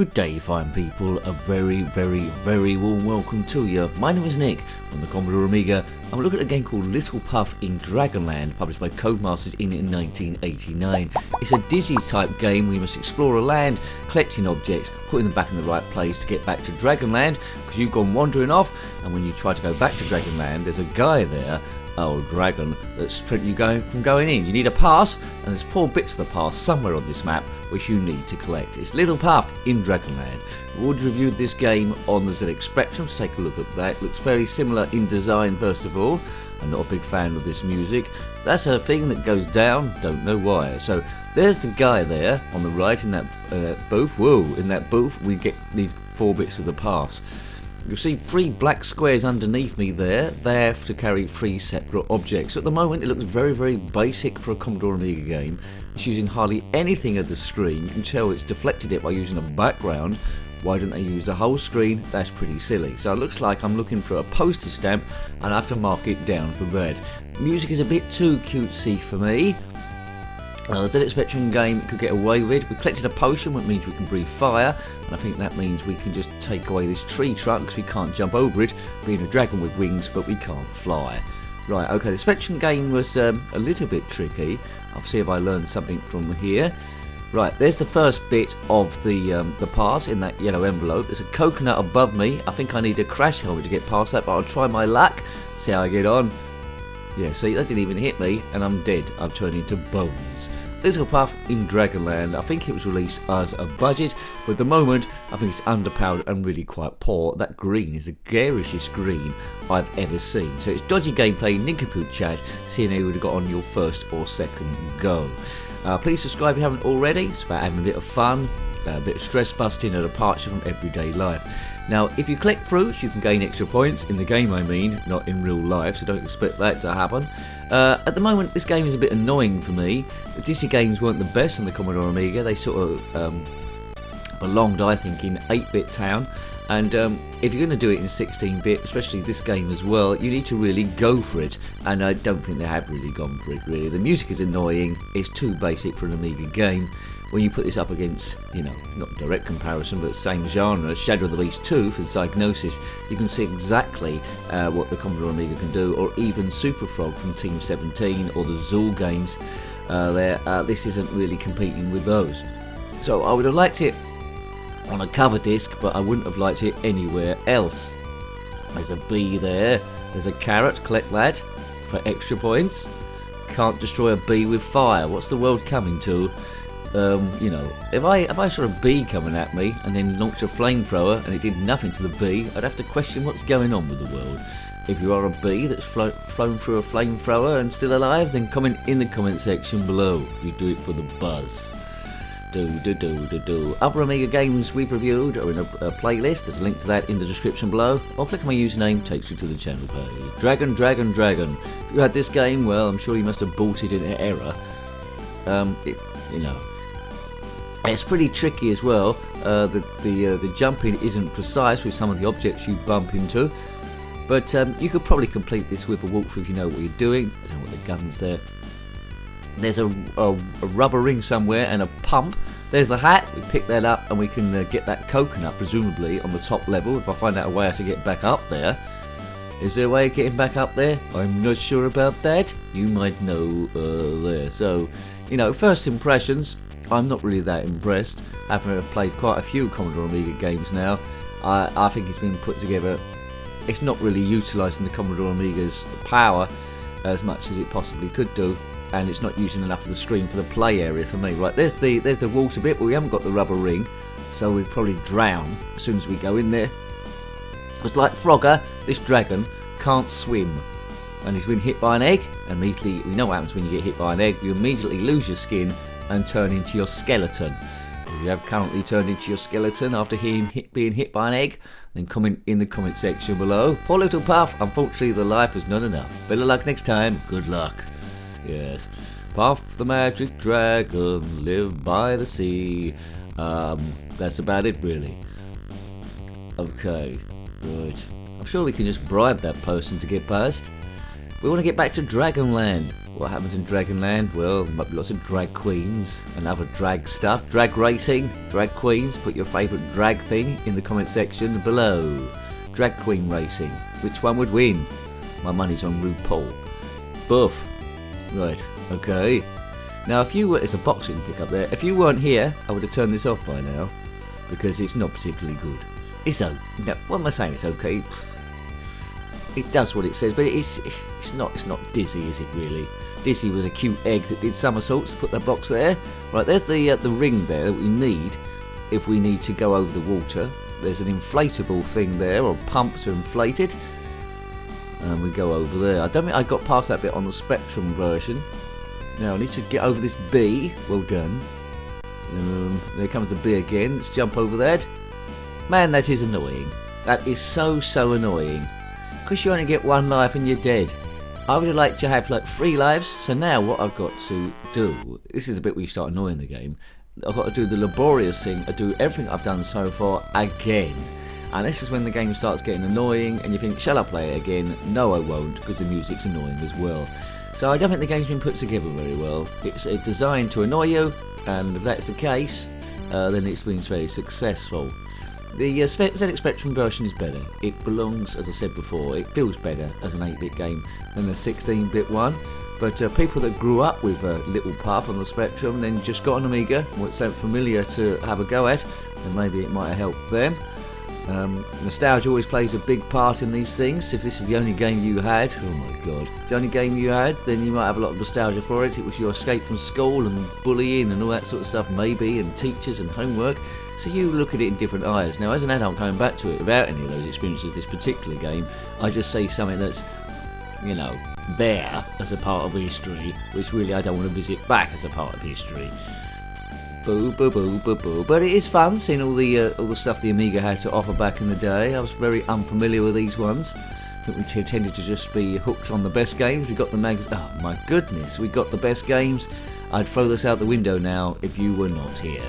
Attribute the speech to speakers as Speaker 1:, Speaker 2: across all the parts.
Speaker 1: Good day, fine people. A very warm welcome to you. My name is Nick from the Commodore Amiga. I'm looking at a game called Little Puff in Dragonland, published by Codemasters in 1989. It's a Dizzy type game where you must explore a land, collecting objects, putting them back in the right place to get back to Dragonland, because you've gone wandering off, and when you try to go back to Dragonland, there's a guy there, old dragon, that's preventing you from going in. You need a pass, and there's 4 bits of the pass somewhere on this map which you need to collect. It's Little Puff in Dragonland. We've already reviewed this game on the ZX Spectrum, so take a look at that. It looks very similar in design first of all. I'm not a big fan of this music. That's a thing that goes down, don't know why. So there's the guy there on the right in that booth. Whoa, in that booth we need 4 bits of the pass. You'll see 3 black squares underneath me there. They have to carry 3 separate objects. At the moment it looks very basic for a Commodore Amiga game. It's using hardly anything of the screen. You can tell it's deflected it by using a background. Why didn't they use the whole screen? That's pretty silly. So it looks like I'm looking for a postage stamp and I have to mark it down for red. Music is a bit too cutesy for me. The ZX Spectrum game could get away with it. We collected a potion, which means we can breathe fire, and I think that means we can just take away this tree trunk because we can't jump over it, being a dragon with wings, but we can't fly. Right, okay, the Spectrum game was a little bit tricky. I'll see if I learned something from here. Right, there's the first bit of the pass in that yellow envelope. There's a coconut above me. I think I need a crash helmet to get past that, but I'll try my luck, see how I get on. Yeah, see, that didn't even hit me, and I'm dead. I've turned into bones. Little Puff in Dragonland. I think it was released as a budget, but at the moment, I think it's underpowered and really quite poor. That green is the garishest green I've ever seen. So it's dodgy gameplay, nincompoop chat, seeing how you would have got on your first or second go. Please subscribe if you haven't already. It's about having a bit of fun, a bit of stress busting, and a departure from everyday life. Now, if you collect fruits, you can gain extra points. In the game, I mean, not in real life, so don't expect that to happen. At the moment, this game is a bit annoying for me. The Dizzy games weren't the best on the Commodore Amiga. They sort of belonged, I think, in 8-bit town. And if you're going to do it in 16-bit, especially this game as well, you need to really go for it. And I don't think they have really gone for it, really. The music is annoying. It's too basic for an Amiga game. When you put this up against, you know, not direct comparison, but same genre, Shadow of the Beast 2 for Psygnosis, you can see exactly what the Commodore Amiga can do, or even Super Frog from Team 17, or the Zool games. This isn't really competing with those. So I would have liked it on a cover disc, but I wouldn't have liked it anywhere else. There's a bee there. There's a carrot. Collect that for extra points. Can't destroy a bee with fire. What's the world coming to? You know, if I saw a bee coming at me and then launched a flamethrower and it did nothing to the bee, I'd have to question what's going on with the world. If you are a bee that's flown through a flamethrower and still alive, then comment in the comment section below. You do it for the buzz. Other Amiga games we've reviewed are in a playlist. There's a link to that in the description below. Or click on my username, takes you to the channel page. Dragon. If you had this game, well, I'm sure you must have bought it in error. You know. It's pretty tricky as well. The jumping isn't precise with some of the objects you bump into, but you could probably complete this with a walkthrough if you know what you're doing. I don't know what the gun's there. There's a rubber ring somewhere and a pump. There's the hat. We pick that up and we can get that coconut presumably on the top level. If I find out a way how to get back up there. Is there a way of getting back up there? I'm not sure about that. You might know there. So, you know, first impressions. I'm not really that impressed. Having played quite a few Commodore Amiga games now, I think it's been put together. It's not really utilising the Commodore Amiga's power as much as it possibly could do, and it's not using enough of the screen for the play area for me. Right, there's the water bit, but we haven't got the rubber ring, so we'd probably drown as soon as we go in there. Because like Frogger, this dragon can't swim, and he's been hit by an egg. Immediately, we know what happens when you get hit by an egg. You immediately lose your skin and turn into your skeleton. If you have currently turned into your skeleton after being hit by an egg, then comment in the comment section below. Poor little Puff, unfortunately the life was not enough. Better luck next time. Good luck. Yes. Puff the magic dragon, live by the sea. That's about it really. Okay, right. I'm sure we can just bribe that person to get past. We want to get back to Dragonland. What happens in Dragonland? Well, there might be lots of drag queens and other drag stuff. Drag racing, drag queens. Put your favourite drag thing in the comment section below. Drag queen racing. Which one would win? My money's on RuPaul. Buff. Right, okay. Now, if you were... There's a box you can pick up there. If you weren't here, I would have turned this off by now. Because it's not particularly good. It's okay. No, what am I saying? It's okay. It does what it says, but it's not Dizzy, is it really? Dizzy was a cute egg that did somersaults. Put that box there. Right, there's the ring there that we need if we need to go over the water. There's an inflatable thing there, or pump to inflate it. And we go over there. I don't think I got past that bit on the Spectrum version. Now I need to get over this B. Well done. There comes the B again. Let's jump over that. Man, that is annoying. That is so annoying. Because you only get one life and you're dead. I would have liked to have like 3 lives. So now what I've got to do, this is the bit where you start annoying the game. I've got to do the laborious thing, I do everything I've done so far again. And this is when the game starts getting annoying and you think, shall I play it again? No, I won't, because the music's annoying as well. So I don't think the game's been put together very well. It's designed to annoy you, and if that's the case, then it's been very successful. The ZX Spectrum version is better. It belongs, as I said before, it feels better as an 8-bit game than the 16-bit one. But people that grew up with Little Puff on the Spectrum, then just got an Amiga, what's so familiar to have a go at, then maybe it might have helped them. Nostalgia always plays a big part in these things. If this is the only game you had, oh my god, the only game you had, then you might have a lot of nostalgia for it. It was your escape from school and bullying and all that sort of stuff, maybe, and teachers and homework. So you look at it in different eyes. Now, as an adult coming back to it without any of those experiences, this particular game, I just say something that's, you know, there as a part of history, which really I don't want to visit back as a part of history. Boo, boo, boo, boo, boo. But it is fun seeing all the stuff the Amiga had to offer back in the day. I was very unfamiliar with these ones. I think we tended to just be hooked on the best games. We got the oh my goodness, we got the best games. I'd throw this out the window now if you were not here.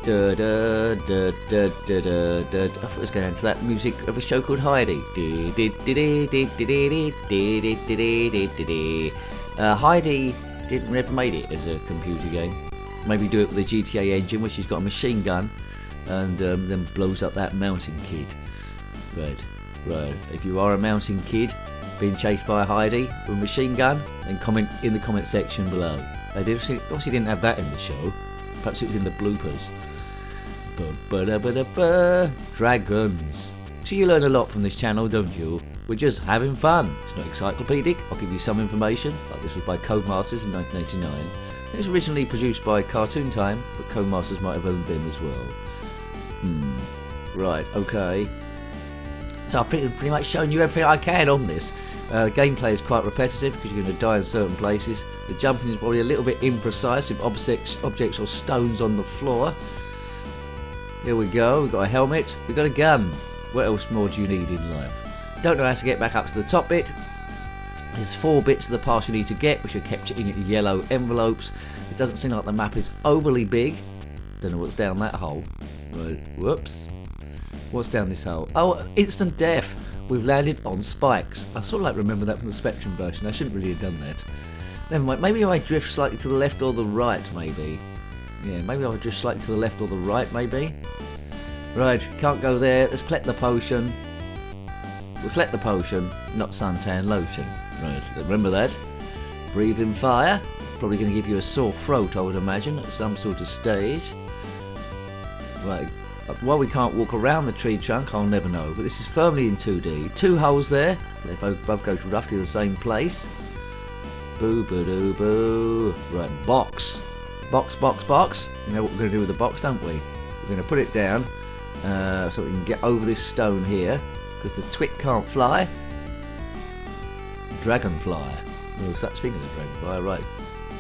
Speaker 1: Da, da, da, da, da, da, da. I thought it was going into that music of a show called Heidi. Heidi never made it as a computer game. Maybe do it with the GTA engine, which has got a machine gun, and then blows up that mountain kid. Right. If you are a mountain kid being chased by Heidi with a machine gun, then comment in the comment section below. They obviously didn't have that in the show. Perhaps it was in the bloopers. Dragons. So you learn a lot from this channel, don't you? We're just having fun. It's not encyclopedic. I'll give you some information. Like this was by Codemasters in 1989. It was originally produced by Cartoon Time, but Codemasters might have owned them as well. Right, okay. So I've pretty much shown you everything I can on this. Gameplay is quite repetitive because you're going to die in certain places. The jumping is probably a little bit imprecise with objects or stones on the floor. Here we go, we've got a helmet, we've got a gun. What else more do you need in life? Don't know how to get back up to the top bit. There's 4 bits of the pass you need to get, which are kept in yellow envelopes. It doesn't seem like the map is overly big. Don't know what's down that hole. Right, whoops. What's down this hole? Oh, instant death. We've landed on spikes. I sort of like remember that from the Spectrum version. I shouldn't really have done that. Never mind. Maybe if I drift slightly to the left or the right, maybe. Yeah, maybe I'll drift slightly to the left or the right, maybe. Right, can't go there. Let's collect the potion. We'll collect the potion, not suntan lotion. Right, remember that. Breathe in fire. It's probably going to give you a sore throat, I would imagine, at some sort of stage. Right, while we can't walk around the tree trunk, I'll never know. But this is firmly in 2D. 2 holes there. They both go to roughly the same place. Boo, boo, doo, boo. Right, box. Box, box, box. You know what we're going to do with the box, don't we? We're going to put it down so we can get over this stone here. Because the twit can't fly. Dragonfly. No such thing as a dragonfly, right.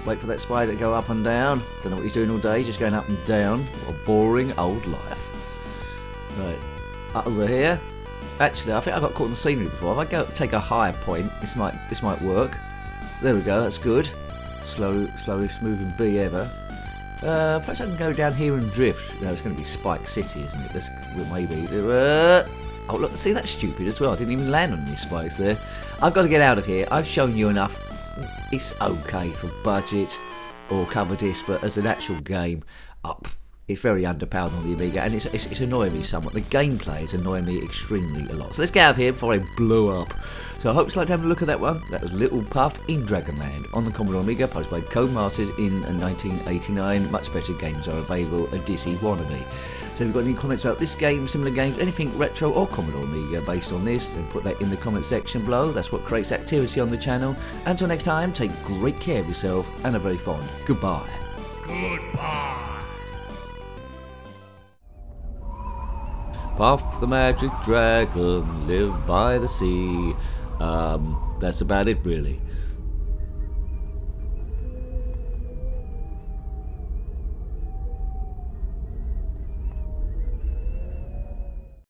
Speaker 1: Wait for that spider to go up and down. Don't know what he's doing all day, just going up and down. What a boring old life. Right, up over here. Actually, I think I got caught in the scenery before. If I go take a higher point, this might work. There we go, that's good. Slowest moving bee ever. Perhaps I can go down here and drift. No, it's going to be Spike City, isn't it? Maybe. Oh look, see, that's stupid as well. I didn't even land on any spikes there. I've got to get out of here. I've shown you enough. It's okay for budget or cover disc, but as an actual game, it's very underpowered on the Amiga, and it's annoying me somewhat. The gameplay is annoying me extremely a lot. So let's get out of here before I blow up. So I hope you liked having a look at that one. That was Little Puff in Dragonland on the Commodore Amiga, published by Codemasters in 1989. Much better games are available, a Dizzy wannabe. So if you've got any comments about this game, similar games, anything retro or Commodore Amiga based on this, then put that in the comment section below. That's what creates activity on the channel. Until next time, take great care of yourself and a very fond goodbye.
Speaker 2: Goodbye.
Speaker 1: Puff the magic dragon lived by the sea. That's about it really.